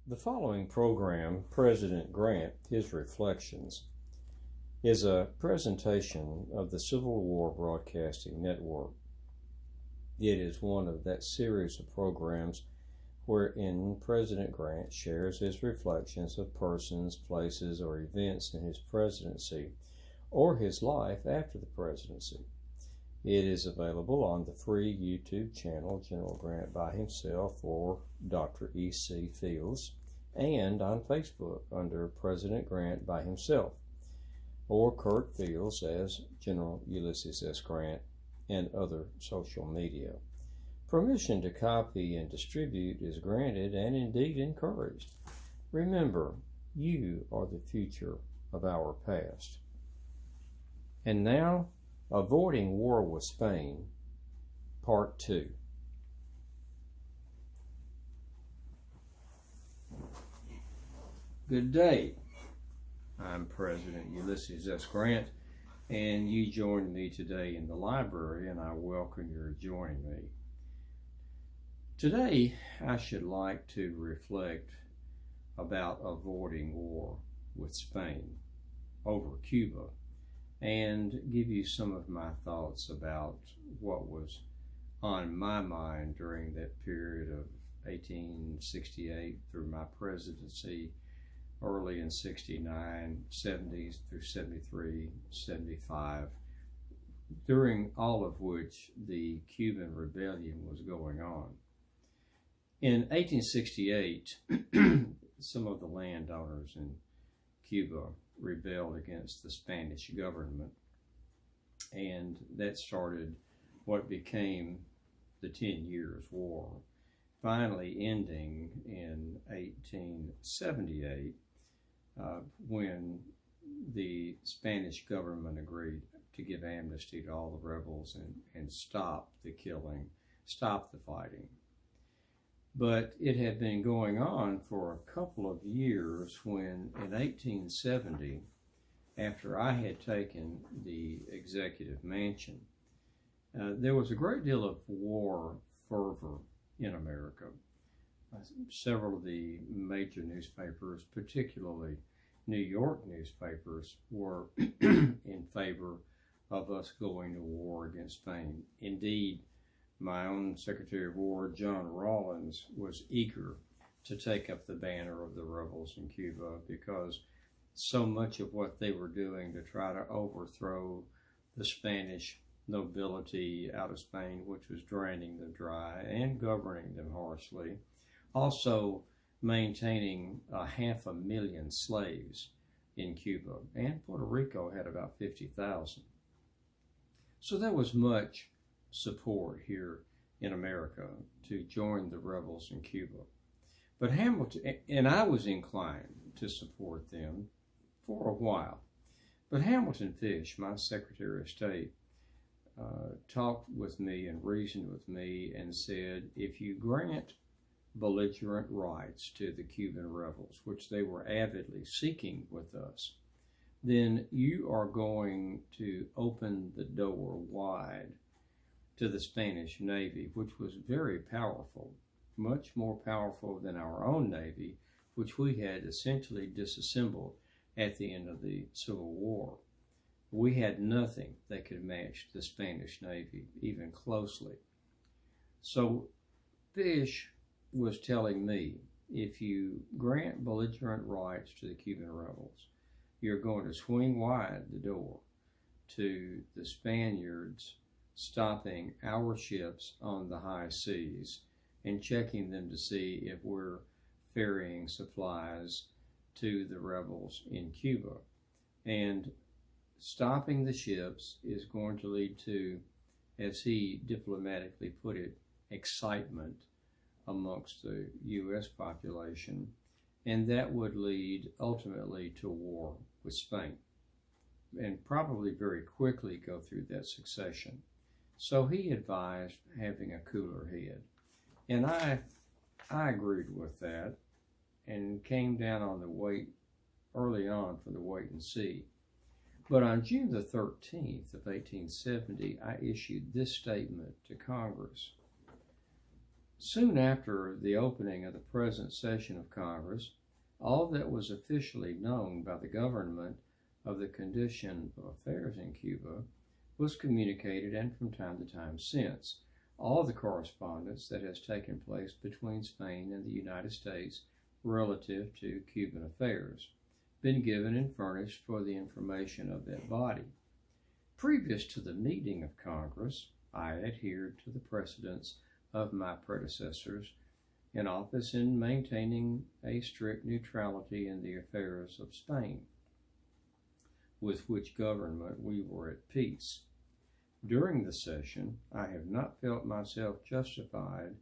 The following program, President Grant, His Reflections, is a presentation of the Civil War Broadcasting Network. It is one of that series of programs wherein President Grant shares his reflections of persons, places, or events in his presidency or his life after the presidency. It is available on the free YouTube channel General Grant by himself or Dr. E.C. Fields, and on Facebook under President Grant by himself, or Kurt Fields as General Ulysses S. Grant, and other social media. Permission to copy and distribute is granted and indeed encouraged. Remember, you are the future of our past. And now, Avoiding War with Spain, Part 2. Good day. I'm President Ulysses S. Grant, and you joined me today in the library, and I welcome your joining me. Today, I should like to reflect about avoiding war with Spain over Cuba, and give you some of my thoughts about what was on my mind during that period of 1868 through my presidency, early in 69, 70s through 73, 75, during all of which the Cuban rebellion was going on. In 1868, some of the landowners in Cuba rebelled against the Spanish government, and that started what became the 10 Years' War, finally ending in 1878 when the Spanish government agreed to give amnesty to all the rebels and stop the killing, stop the fighting. But it had been going on for a couple of years when, in 1870, after I had taken the executive mansion, there was a great deal of war fervor in America. Several of the major newspapers, particularly New York newspapers, were in favor of us going to war against Spain. Indeed, my own Secretary of War, John Rawlins, was eager to take up the banner of the rebels in Cuba because so much of what they were doing to try to overthrow the Spanish nobility out of Spain, which was draining them dry and governing them harshly, also maintaining 500,000 slaves in Cuba, and Puerto Rico had about 50,000. So there was much support here in America to join the rebels in Cuba. But Hamilton, and I was inclined to support them for a while, but Hamilton Fish, my Secretary of State, talked with me and reasoned with me and said, if you grant belligerent rights to the Cuban rebels, which they were avidly seeking with us, then you are going to open the door wide to the Spanish Navy, which was very powerful, much more powerful than our own Navy, which we had essentially disassembled at the end of the Civil War. We had nothing that could match the Spanish Navy, even closely. So Fish was telling me, if you grant belligerent rights to the Cuban rebels, you're going to swing wide the door to the Spaniards stopping our ships on the high seas and checking them to see if we're ferrying supplies to the rebels in Cuba. And stopping the ships is going to lead to, as he diplomatically put it, excitement amongst the U.S. population, and that would lead ultimately to war with Spain, and probably very quickly go through that succession. So he advised having a cooler head, and I agreed with that and came down on the wait early on for the wait and see. But on June the 13th of 1870, I issued this statement to Congress. Soon after the opening of the present session of Congress, all that was officially known by the government of the condition of affairs in Cuba was communicated, and from time to time since, all the correspondence that has taken place between Spain and the United States relative to Cuban affairs been given and furnished for the information of that body. Previous to the meeting of Congress, I adhered to the precedents of my predecessors in office in maintaining a strict neutrality in the affairs of Spain, with which government we were at peace. During the session, I have not felt myself justified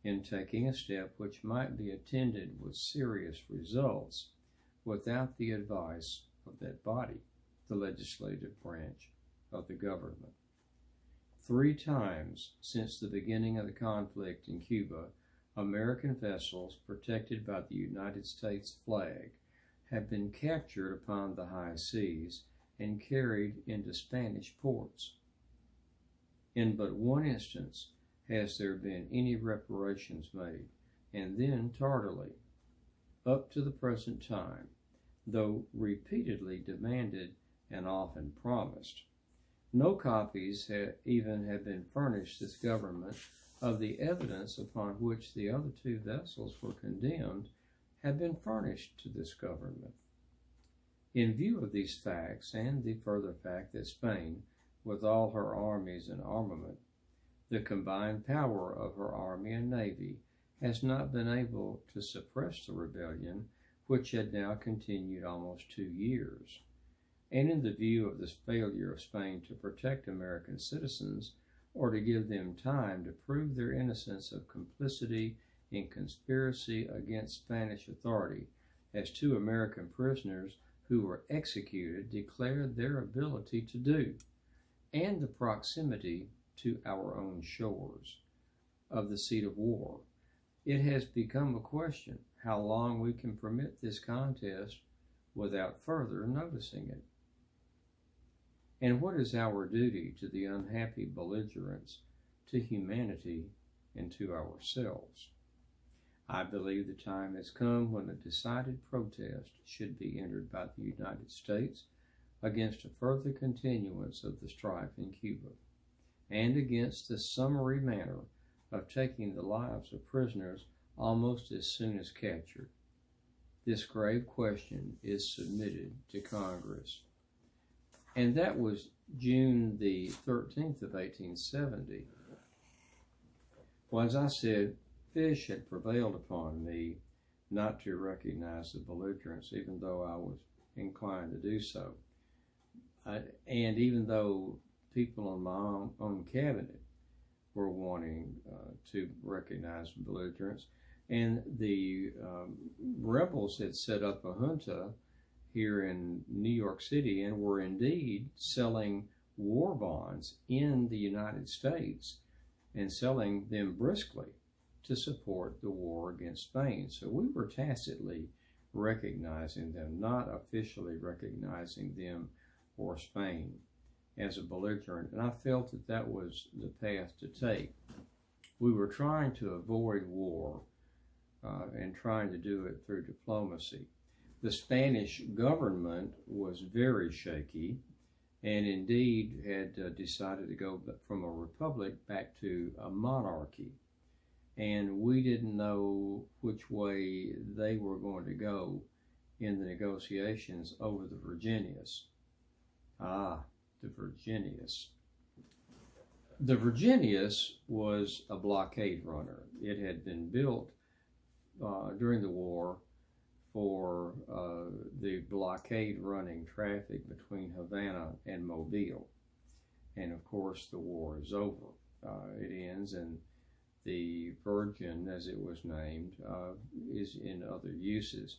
in taking a step which might be attended with serious results without the advice of that body, the legislative branch of the government. 3 times since the beginning of the conflict in Cuba, American vessels protected by the United States flag have been captured upon the high seas and carried into Spanish ports. In but one instance has there been any reparations made, and then tardily. Up to the present time, though repeatedly demanded and often promised, no copies even have been furnished this government of the evidence upon which the other 2 vessels were condemned have been furnished to this government. In view of these facts, and the further fact that Spain, with all her armies and armament, the combined power of her army and navy, has not been able to suppress the rebellion, which had now continued almost 2 years, and in the view of the failure of Spain to protect American citizens, or to give them time to prove their innocence of complicity in conspiracy against Spanish authority, as 2 American prisoners who were executed declared their ability to do, and the proximity to our own shores of the seat of war, it has become a question how long we can permit this contest without further noticing it. And what is our duty to the unhappy belligerents, to humanity, and to ourselves? I believe the time has come when a decided protest should be entered by the United States against a further continuance of the strife in Cuba, and against the summary manner of taking the lives of prisoners almost as soon as captured. This grave question is submitted to Congress. And that was June the 13th of 1870. Well, as I said, fish had prevailed upon me not to recognize the belligerents, even though I was inclined to do so. And even though people on my own cabinet were wanting to recognize belligerents, and the rebels had set up a junta here in New York City and were indeed selling war bonds in the United States and selling them briskly to support the war against Spain. So we were tacitly recognizing them, not officially recognizing them or Spain as a belligerent, and I felt that that was the path to take. We were trying to avoid war and trying to do it through diplomacy. The Spanish government was very shaky and indeed had decided to go from a republic back to a monarchy. And we didn't know which way they were going to go in the negotiations over the Virginias. The Virginias. The Virginias was a blockade runner. It had been built during the war for the blockade running traffic between Havana and Mobile. And of course the war is over. It ends, and the Virgin, as it was named, is in other uses.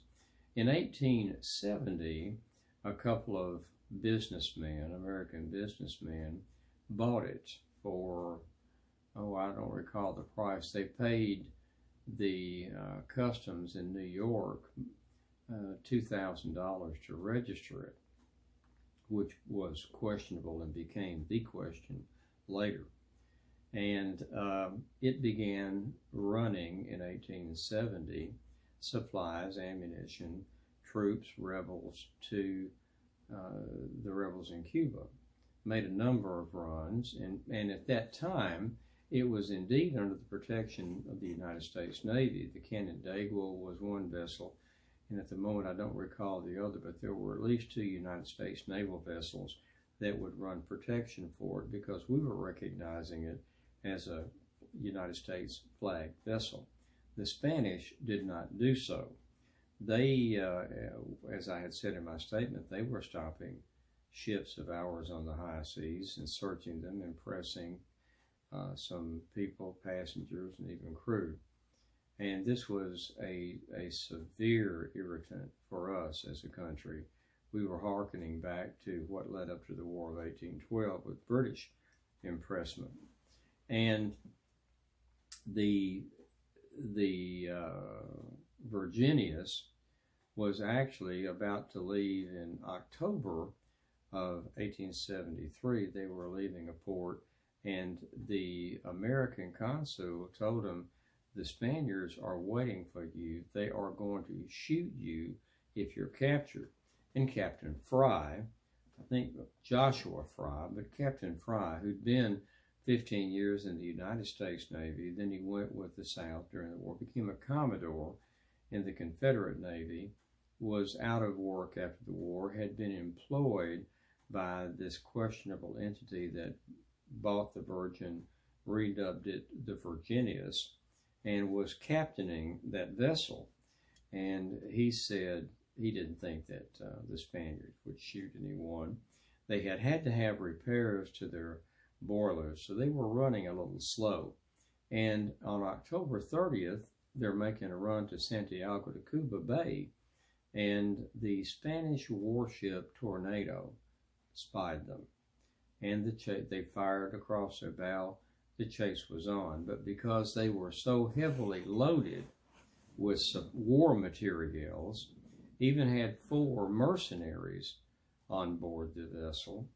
In 1870, a couple of businessmen, American businessmen, bought it for, I don't recall the price. They paid the customs in New York $2,000 to register it, which was questionable and became the question later. And it began running in 1870 supplies, ammunition, troops, rebels to the rebels in Cuba. Made a number of runs, and at that time, it was indeed under the protection of the United States Navy. The Canandaigua was one vessel, and at the moment I don't recall the other, but there were at least 2 United States naval vessels that would run protection for it because we were recognizing it as a United States flag vessel. The Spanish did not do so. They, as I had said in my statement, they were stopping ships of ours on the high seas and searching them and pressing some people, passengers, and even crew. And this was a severe irritant for us as a country. We were hearkening back to what led up to the War of 1812 with British impressment. And the Virginius was actually about to leave in October of 1873. They were leaving a port, and the American consul told them, the Spaniards are waiting for you. They are going to shoot you if you're captured. And Captain Fry, I think Joshua Fry, but Captain Fry, who'd been 15 years in the United States Navy, then he went with the South during the war, became a Commodore in the Confederate Navy, was out of work after the war, had been employed by this questionable entity that bought the Virgin, redubbed it the Virginius, and was captaining that vessel. And he said he didn't think that the Spaniards would shoot anyone. They had to have repairs to their boilers, so they were running a little slow. And on October 30th, they're making a run to Santiago de Cuba Bay, and the Spanish warship Tornado spied them. And they fired across their bow. The chase was on, but because they were so heavily loaded with some war materials, even had 4 mercenaries on board the vessel,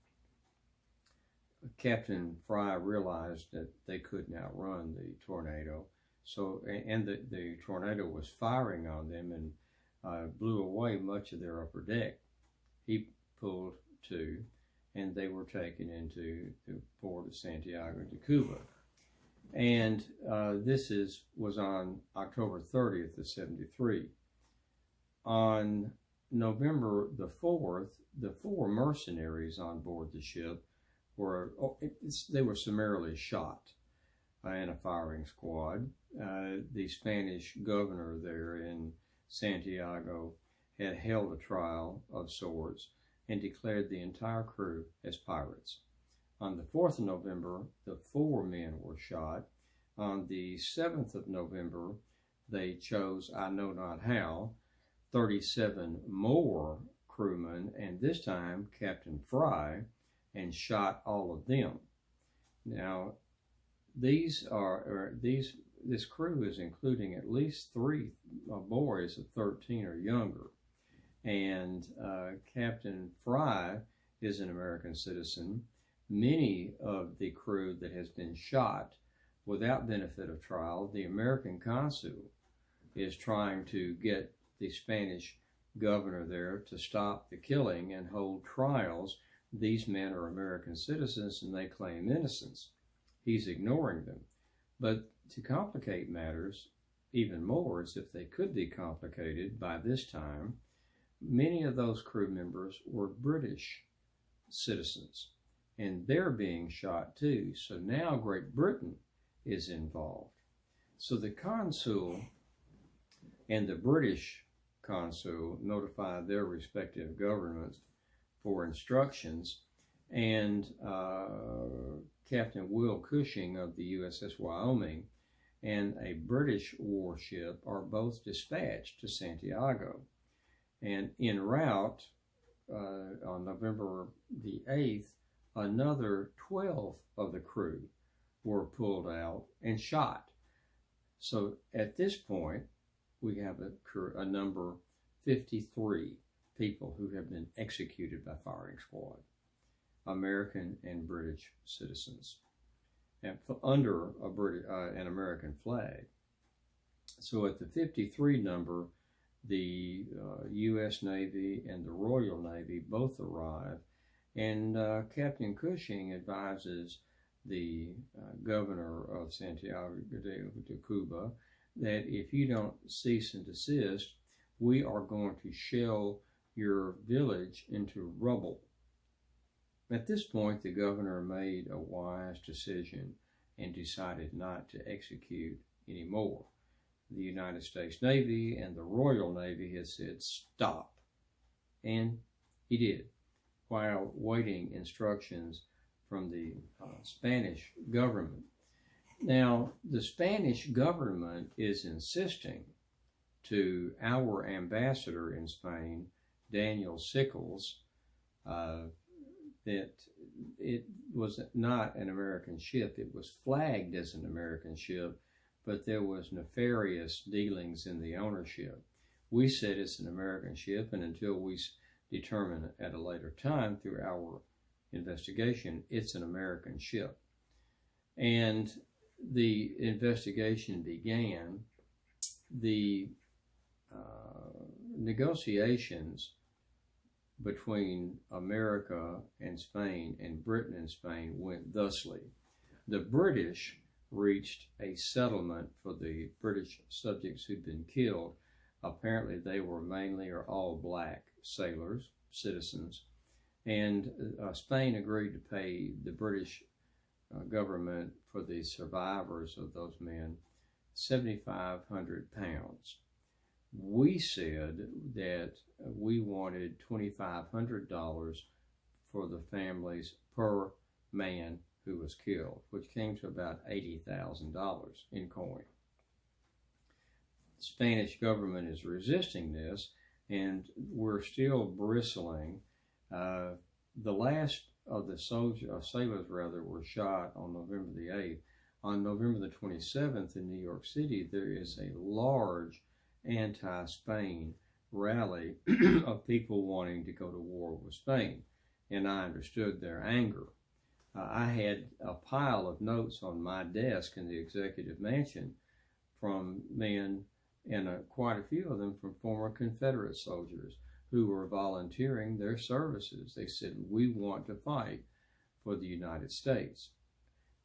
Captain Fry realized that they couldn't outrun the Tornado. So, and the Tornado was firing on them and blew away much of their upper deck. He pulled to, and they were taken into the port of Santiago de Cuba. And this was on October 30th of 73. On November the 4th, the 4 mercenaries on board the ship they were summarily shot in a firing squad. The Spanish governor there in Santiago had held a trial of sorts and declared the entire crew as pirates. On the 4th of November, the 4 men were shot. On the 7th of November, they chose, I know not how, 37 more crewmen, and this time Captain Fry, and shot all of them. Now, this crew is including at least 3 boys of 13 or younger. And Captain Fry is an American citizen. Many of the crew that has been shot without benefit of trial, the American consul is trying to get the Spanish governor there to stop the killing and hold trials. These men are American citizens and they claim innocence. He's ignoring them. But to complicate matters even more, as if they could be complicated by this time, many of those crew members were British citizens, and they're being shot too. So now Great Britain is involved. So the consul and the British consul notified their respective governments for instructions, and Captain Will Cushing of the USS Wyoming and a British warship are both dispatched to Santiago. And en route, on November the 8th, another 12 of the crew were pulled out and shot. So at this point, we have a number 53 people who have been executed by firing squad, American and British citizens. and under an American flag. So at the 53 number, the U.S. Navy and the Royal Navy both arrive, and Captain Cushing advises the governor of Santiago de Cuba that if you don't cease and desist, we are going to shell your village into rubble. At this point, the governor made a wise decision and decided not to execute anymore. The United States Navy and the Royal Navy had said, stop. And he did, while waiting instructions from the Spanish government. Now, the Spanish government is insisting to our ambassador in Spain, Daniel Sickles, that it was not an American ship. It was flagged as an American ship, but there was nefarious dealings in the ownership. We said it's an American ship, and until we determine at a later time through our investigation, it's an American ship. And the investigation began. The negotiations between America and Spain and Britain and Spain went thusly. The British reached a settlement for the British subjects who'd been killed. Apparently they were mainly or all black sailors, citizens, and Spain agreed to pay the British government for the survivors of those men £7,500. We said that we wanted $2,500 for the families per man who was killed, which came to about $80,000 in coin. The Spanish government is resisting this, and we're still bristling. The last of the sailors were shot on November the 8th. On November the 27th in New York City, there is a large anti-Spain rally of people wanting to go to war with Spain, and I understood their anger. I had a pile of notes on my desk in the executive mansion from men, and quite a few of them from former Confederate soldiers who were volunteering their services. They said, we want to fight for the United States.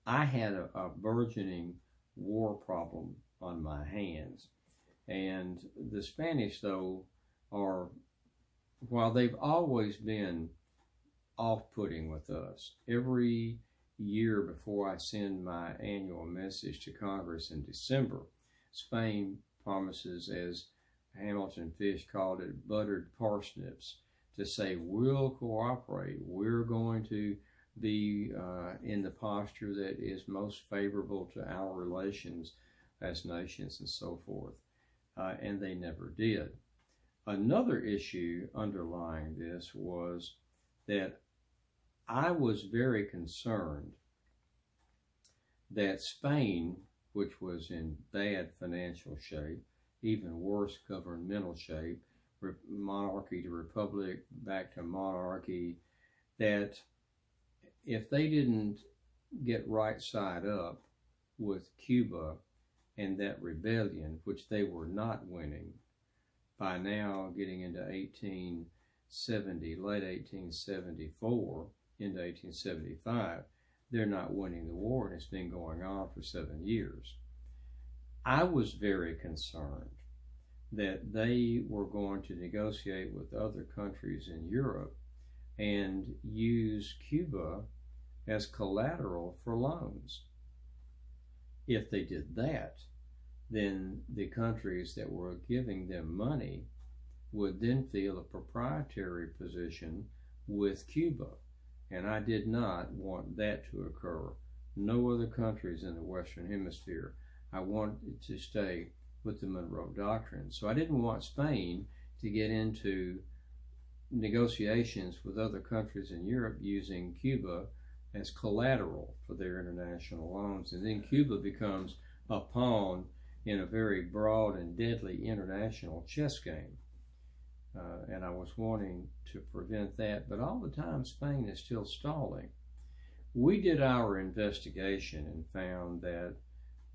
I had a burgeoning war problem on my hands. And the Spanish, though, while they've always been off-putting with us, every year before I send my annual message to Congress in December, Spain promises, as Hamilton Fish called it, buttered parsnips, to say, we'll cooperate, we're going to be in the posture that is most favorable to our relations as nations and so forth. And they never did. Another issue underlying this was that I was very concerned that Spain, which was in bad financial shape, even worse governmental shape, monarchy to republic, back to monarchy, that if they didn't get right side up with Cuba and that rebellion, which they were not winning, by now getting into 1870, late 1874, into 1875, they're not winning the war, and it's been going on for 7 years. I was very concerned that they were going to negotiate with other countries in Europe and use Cuba as collateral for loans. If they did that, then the countries that were giving them money would then feel a proprietary position with Cuba. And I did not want that to occur. No other countries in the Western Hemisphere. I wanted to stay with the Monroe Doctrine. So I didn't want Spain to get into negotiations with other countries in Europe using Cuba as collateral for their international loans. And then Cuba becomes a pawn in a very broad and deadly international chess game. And I was wanting to prevent that, but all the time Spain is still stalling. We did our investigation and found that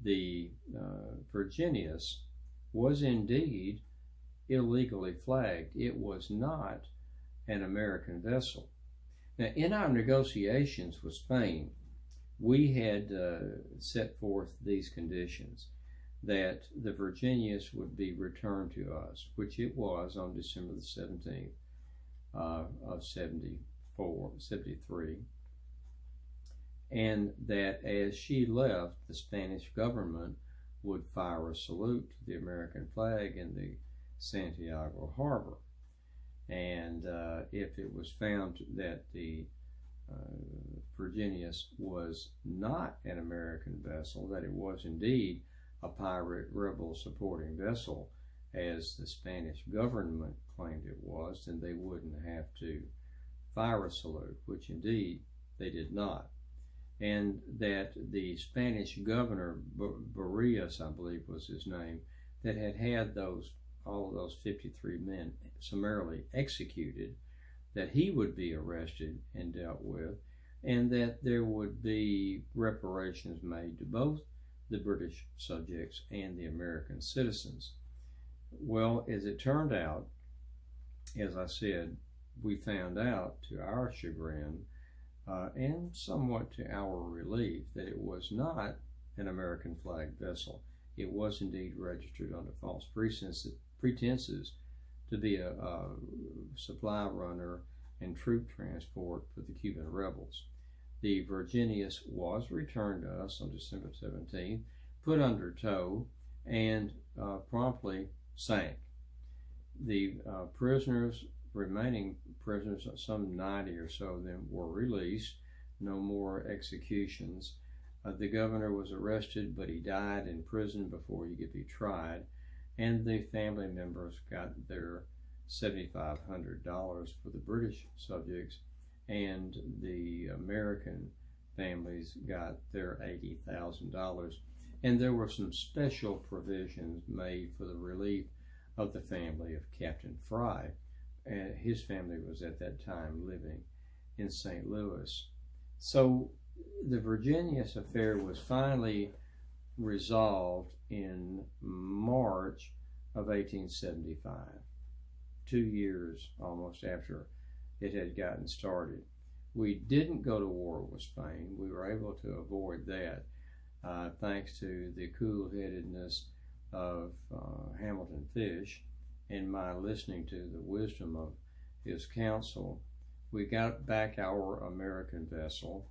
the Virginius was indeed illegally flagged. It was not an American vessel. Now, in our negotiations with Spain, we had set forth these conditions, that the Virginius would be returned to us, which it was on December the 17th of 73, and that as she left, the Spanish government would fire a salute to the American flag in the Santiago harbor. And if it was found that the Virginius was not an American vessel, that it was indeed a pirate rebel supporting vessel, as the Spanish government claimed it was, then they wouldn't have to fire a salute, which indeed they did not. And that the Spanish governor, Barrios, I believe was his name, that had all of those 53 men summarily executed, that he would be arrested and dealt with, and that there would be reparations made to both the British subjects and the American citizens. Well, as it turned out, as I said, we found out to our chagrin and somewhat to our relief that it was not an American flag vessel. It was indeed registered under false pretenses to be a supply runner and troop transport for the Cuban rebels. The Virginius was returned to us on December 17th, put under tow, and promptly sank. The remaining prisoners, some 90 or so of them, were released. No more executions. The governor was arrested, but he died in prison before he could be tried, and the family members got their $7,500 for the British subjects, and the American families got their $80,000. And there were some special provisions made for the relief of the family of Captain Fry. And his family was at that time living in St. Louis. So the Virginius affair was finally resolved in March of 1875, 2 years almost after it had gotten started. We didn't go to war with Spain. We were able to avoid that thanks to the cool-headedness of Hamilton Fish and my listening to the wisdom of his counsel. We got back our American vessel.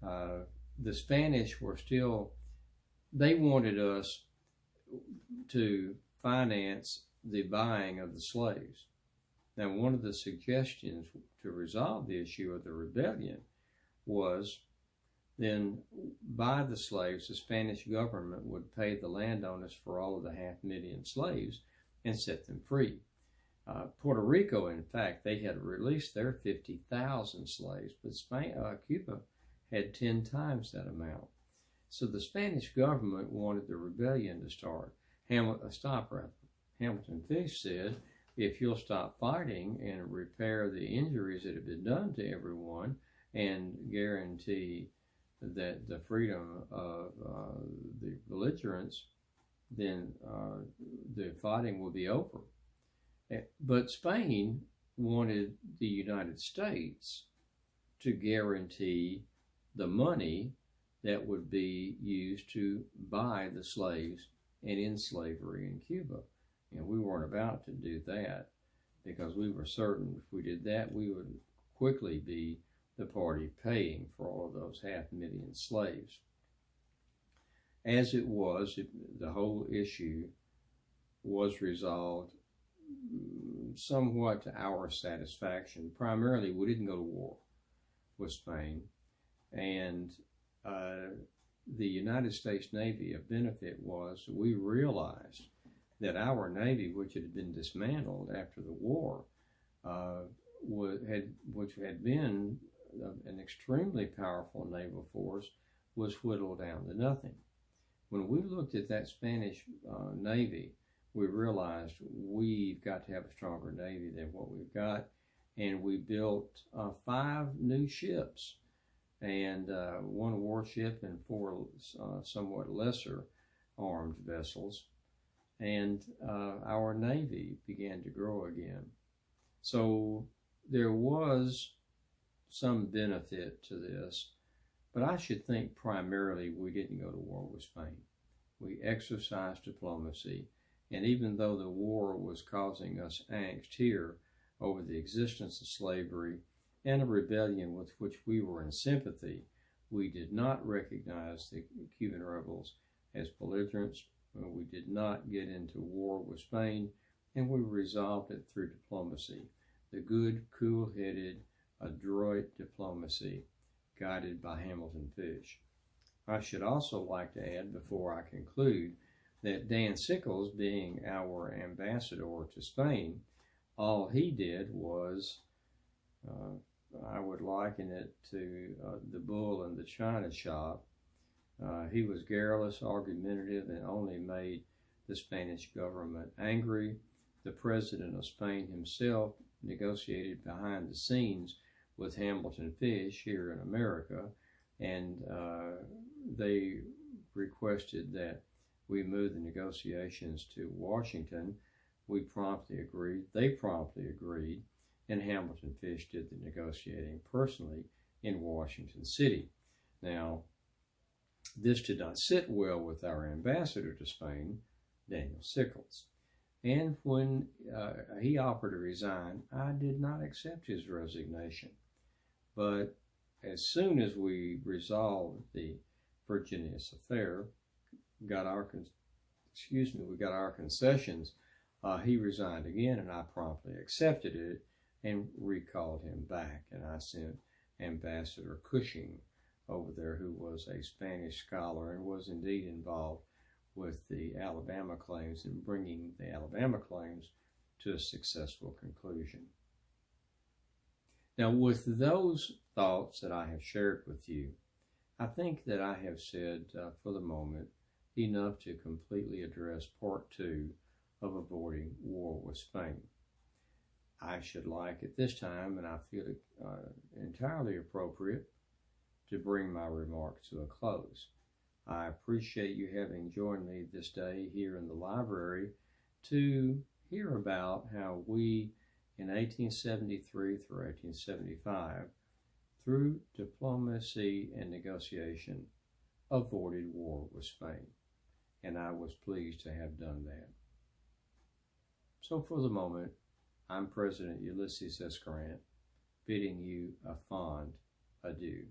The Spanish were still, they wanted us to finance the buying of the slaves. Now, one of the suggestions to resolve the issue of the rebellion was then buy the slaves. The Spanish government would pay the landowners for all of the 500,000 slaves and set them free. Puerto Rico, in fact, they had released their 50,000 slaves, but Cuba had 10 times that amount. So the Spanish government wanted the rebellion to stop. Hamilton Fish said, if you'll stop fighting and repair the injuries that have been done to everyone and guarantee that the freedom of the belligerents, then the fighting will be over. But Spain wanted the United States to guarantee the money that would be used to buy the slaves and end slavery in Cuba. And we weren't about to do that because we were certain if we did that, we would quickly be the party paying for all of those 500,000 slaves. As it was, the whole issue was resolved somewhat to our satisfaction. Primarily, we didn't go to war with Spain, and the United States Navy, a benefit was we realized that our Navy, which had been dismantled after the war, which had been an extremely powerful naval force, was whittled down to nothing. When we looked at that Spanish Navy, we realized we've got to have a stronger Navy than what we've got, and we built 5 new ships and one warship and four somewhat lesser armed vessels. And our Navy began to grow again. So there was some benefit to this, but I should think primarily we didn't go to war with Spain. We exercised diplomacy, and even though the war was causing us angst here over the existence of slavery and a rebellion with which we were in sympathy, we did not recognize the Cuban rebels as belligerents. We did not get into war with Spain, and we resolved it through diplomacy. The good, cool-headed, adroit diplomacy guided by Hamilton Fish. I should also like to add before I conclude that Dan Sickles, being our ambassador to Spain, all he did was, I would liken it to the bull in the china shop. He was garrulous, argumentative, and only made the Spanish government angry. The president of Spain himself negotiated behind the scenes with Hamilton Fish here in America, and they requested that we move the negotiations to Washington. We promptly agreed. They promptly agreed, and Hamilton Fish did the negotiating personally in Washington City. Now, this did not sit well with our ambassador to Spain, Daniel Sickles. And when he offered to resign, I did not accept his resignation. But as soon as we resolved the Virginius affair, we got our concessions, he resigned again, and I promptly accepted it and recalled him back. And I sent Ambassador Cushing over there, who was a Spanish scholar and was indeed involved with the Alabama claims and bringing the Alabama claims to a successful conclusion. Now, with those thoughts that I have shared with you, I think that I have said, for the moment, enough to completely address part 2 of avoiding war with Spain. I should like at this time, and I feel it entirely appropriate, to bring my remarks to a close. I appreciate you having joined me this day here in the library to hear about how we, in 1873 through 1875, through diplomacy and negotiation, avoided war with Spain. And I was pleased to have done that. So for the moment, I'm President Ulysses S. Grant, bidding you a fond adieu.